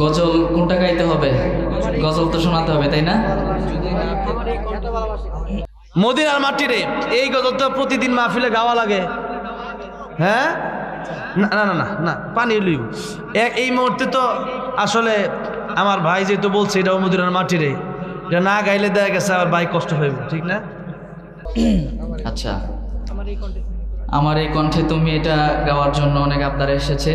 গজল কোনটা গাইতে হবে? গজল তো শোনাতে হবে, তাই না? মদিনার মাটি রে, এই গজল তো প্রতিদিন মাহফিলে গাওয়া লাগে। হ্যাঁ, না না না না না, পানি লইব। এই মুহূর্তে তো আসলে আমার ভাই যেহেতু বলছে এটাও মদিনার মাটি রে, এটা না গাইলে দেখা গেছে আমার ভাই কষ্ট পাইব, ঠিক না? আচ্ছা, আমার এই কণ্ঠে তুমি এটা গাওয়ার জন্য অনেক আবদার এসেছে।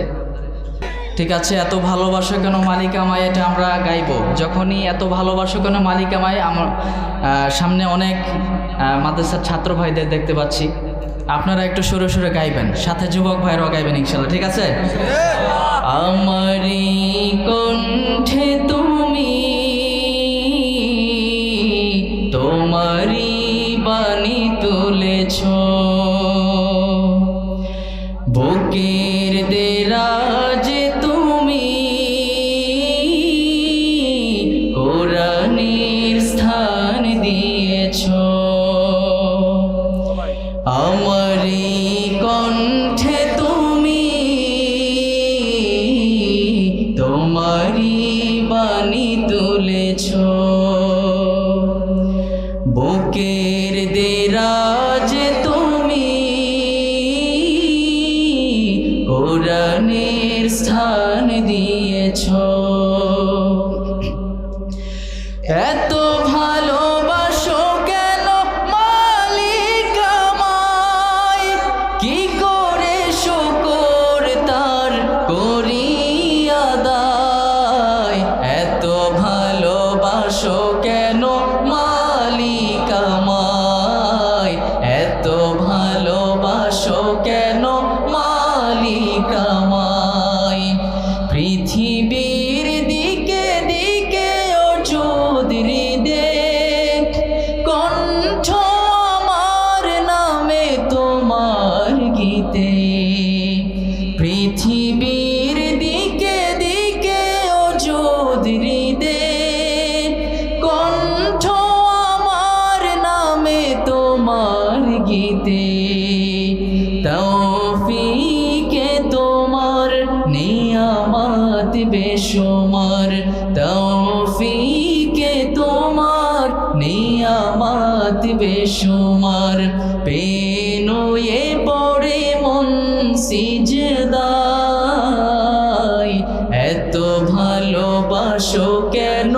ঠিক আছে, এত ভালোবাসো কেন মালিক আমায়, এটা আমরা গাইবো। যখনই এত ভালোবাসো কেন মালিক আমায়, আমার সামনে অনেক মাদ্রাসার ছাত্র ভাইদের দেখতে পাচ্ছি, আপনারা একটু সরে সরে গাইবেন, সাথে যুবক ভাইরাও গাইবেন ইনশাল্লাহ, ঠিক আছে? আমারই কণ্ঠে তুমি, তোমারই বাণী তুলেছ, বুকের দেরাজে তুমি কোরআনের স্থান দিয়েছ। আমারই কণ্ঠে তুমি, তোমারই বাণী তুলেছ, বুকের দেরাজে তুমি কোরআনের স্থান দিয়েছ। এত ভালোবাসো কেন মালিক আমায়, কি করে শুকর তার করি আদায়। এত ভালোবাসো কেন মালিক আমায়, এত ভালোবাসো কেন মালিক আমায়। পৃথিবীর দিকে দিকে চৌধুরী দে, কণ্ঠ আমার নামে তোমার গীতে। পৃথিবীর দিকে দিকে চৌধুরী দে, কণ্ঠ আমার নামে তোমার গীতে। তৌফিকে তোমার নিয়ামত বেশুমার, তৌফিকে তোমার নিয়ামত বেশুমার। পেনুয়ে পড়ে মন সিজদায়, এত ভালোবাসো কেন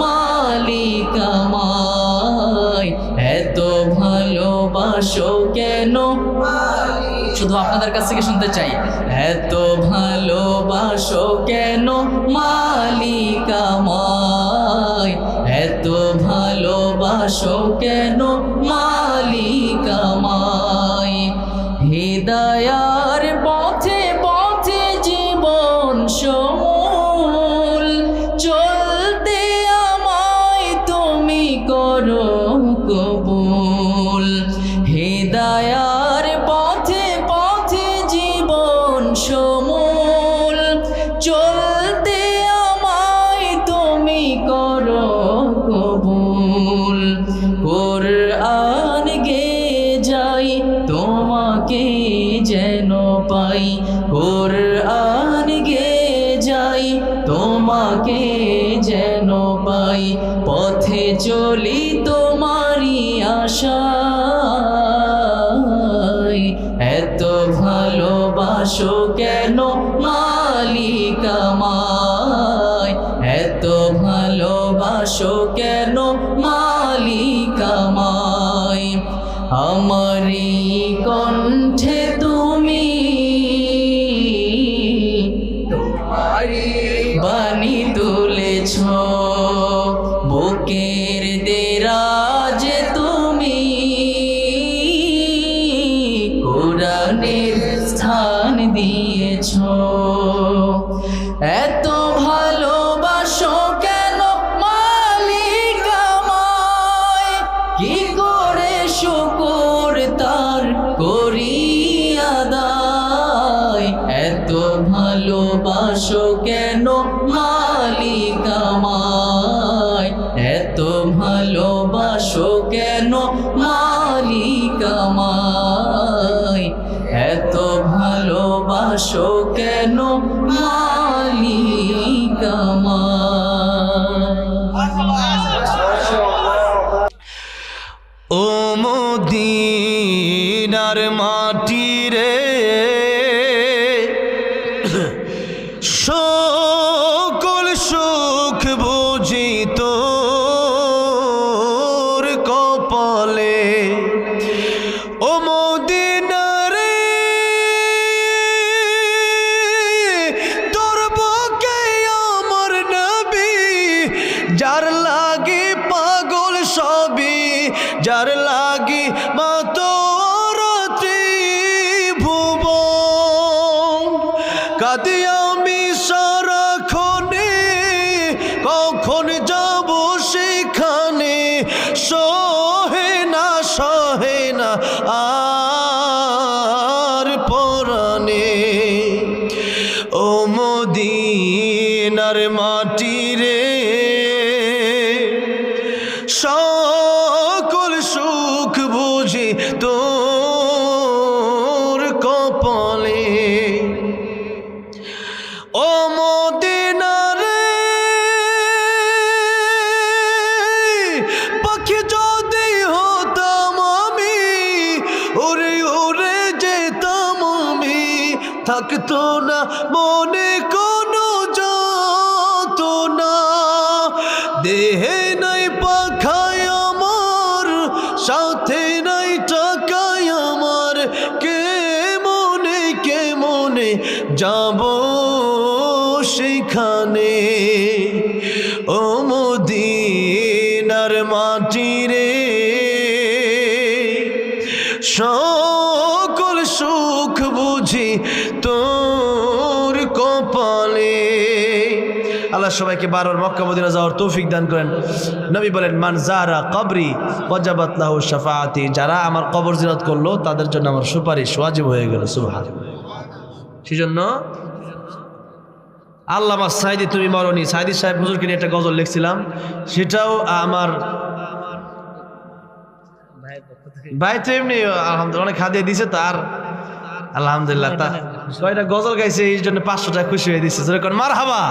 মালিক আমায়, এত ভালোবাসো কেন। শুধু আপনাদের কাছ থেকে শুনতে চাই, এত ভালোবাসো কেন মালিক আমায়, এত ভালোবাসো কেন মালিক আমায়। হৃদয়ার পথে পথে জীবন সমূল, চলতে আমায় তুমি করো কবুল। হৃদয়ার পথে পথে জীবন সমূল, চলতে আমায় তুমি করো কবুল। কোরআন গে যাই তোমাকে যেন পাই, কোরআন গে যাই তোমাকে যেন পাই। পথে চলি তোমারই আশায়, এত ভালোবাসো কেন মালিক আমায়, এত ভালোবাসো কেন মালিক আমায়। আমারই কণ্ঠে তুমি, তোমারই বাণী তুলেছ, বুকের দেরাজে তুমি কোরআনের স্থান দিয়েছ। এত ভালোবাসো কেন মালিক আমায়, কি করে শুকর তার করি আদায়। এত ভালোবাসো কেন মালিক আমায়, এত ও মদিনার মাটি রে, সকল সুখ বুঝি তোর কপালে। ও মদিনা রে, তোর বুকে আমার নবী, যার লাগি পাগল সবই, যার লাগি মা তোর ত্রিভুবন। কাঁদি আমি সারাক্ষণে, কখন যাব সেখানে, সহে না আর পরাণে। ও মদিনার মাটি রে, সকল সুখ বুঝি তোর কপালে। ও মদিনা রে, পাখি যদি হতাম আমি, উড়ে উড়ে যেতাম আমি, থাকতো না মনে কোনো যাতনা। দেহে নাই পাখায় আমার, সাথে নাই টাকায় আমার, কে মনে যাব সেখানে। ও মদিনার মাটি রে, সকল সুখ বুঝি তোর কপালে। আল্লাহ সবাইকে বারবার মক্কা মদিনা যাওয়ার তৌফিক দান করেন। নবী বলেন, মান যারা কবরি ওয়াজাবাত লাহু শাফাআতি, যারা আমার কবর জিয়ারত করলো তাদের জন্য আমার সুপারিশ ওয়াজিব হয়ে গেল। সুবহানাল্লাহ। সেজন্য আল্লামা সাইদি তুমি মরনি, সাইদি সাহেব হুজুরকে নিয়ে একটা গজল লিখছিলাম, সেটাও আমার ভাই তো এমনি আলহামদুলিল্লাহ অনেক হাদিয়া দিছে তার, আলহামদুলিল্লাহ। তা কয়টা গজল গাইছে, এই জন্য 500 টাকা খুশি হয়ে দিচ্ছে। যেরকম মারহাবা।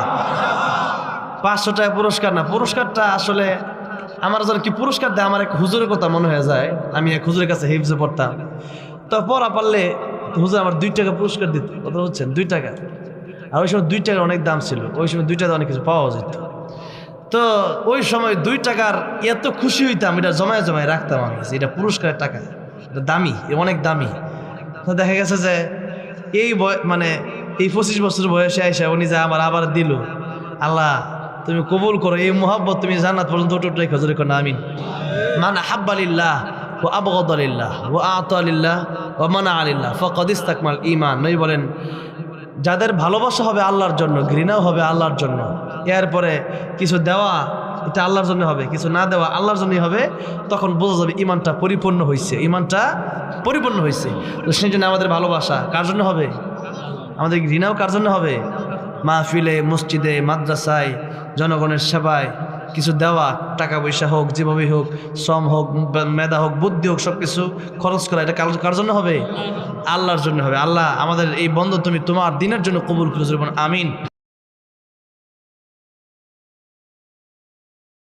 500 টাকা পুরস্কার না, পুরস্কারটা আসলে আমার যেন কি পুরস্কার দেয়, আমার এক হুজুরের কথা মনে হয়ে যায়। আমি এক হুজুরের কাছে হিফজে পড়তাম, তো পড়া পারলে হুজুর আমার 2 টাকা পুরস্কার দিত। কথা হচ্ছেন 2 টাকা, আর ওই সময় 2 টাকার অনেক দাম ছিল, ওই সময় 2 টাকা অনেক কিছু পাওয়া যেত। তো ওই সময় 2 টাকার এত খুশি হইতাম, এটা জমায় রাখতাম আমি, এটা পুরস্কারের টাকা, এটা দামি, অনেক দামি। তো দেখা গেছে যে এই মানে এই 25 বছর বয়সে আইসা উনি যা আমার আবার দিল, আল্লাহ তুমি কবুল করো, এই মোহাব্বত তুমি জান্নাত পর্যন্ত উঠে রেখো। জোরে কোন আমিন। মান আহাব্বা লিল্লাহ ওয়া আবগাদা লিল্লাহ ওয়া আতা লিল্লাহ ওয়া মানা লিল্লাহ ফাকাদ ইসতাকমাল ঈমান। নবী বলেন, যাদের ভালোবাসা হবে আল্লাহর জন্য, ঘৃণাও হবে আল্লাহর জন্য, এরপরে কিছু দেওয়া এটা আল্লাহর জন্য হবে, কিছু না দেওয়া আল্লাহর জন্যই হবে, তখন বোঝা যাবে ইমানটা পরিপূর্ণ হয়েছে, ইমানটা পরিপূর্ণ হয়েছে। তো সেই জন্য আমাদের ভালোবাসা কার জন্য হবে? আমাদের ঘৃণাও কার জন্য হবে? মাহফিলে, মসজিদে, মাদ্রাসায়, জনগণের সেবায় কিছু দেওয়া, টাকা পয়সা হোক, যেভাবেই হোক, শ্রম হোক, মেধা হোক, বুদ্ধি হোক, সব কিছু খরচ করা, এটা কার জন্য হবে? আল্লাহর জন্য হবে। আল্লাহ আমাদের এই বন্ধ তুমি তোমার দিনের জন্য কবুল করে, আমিন।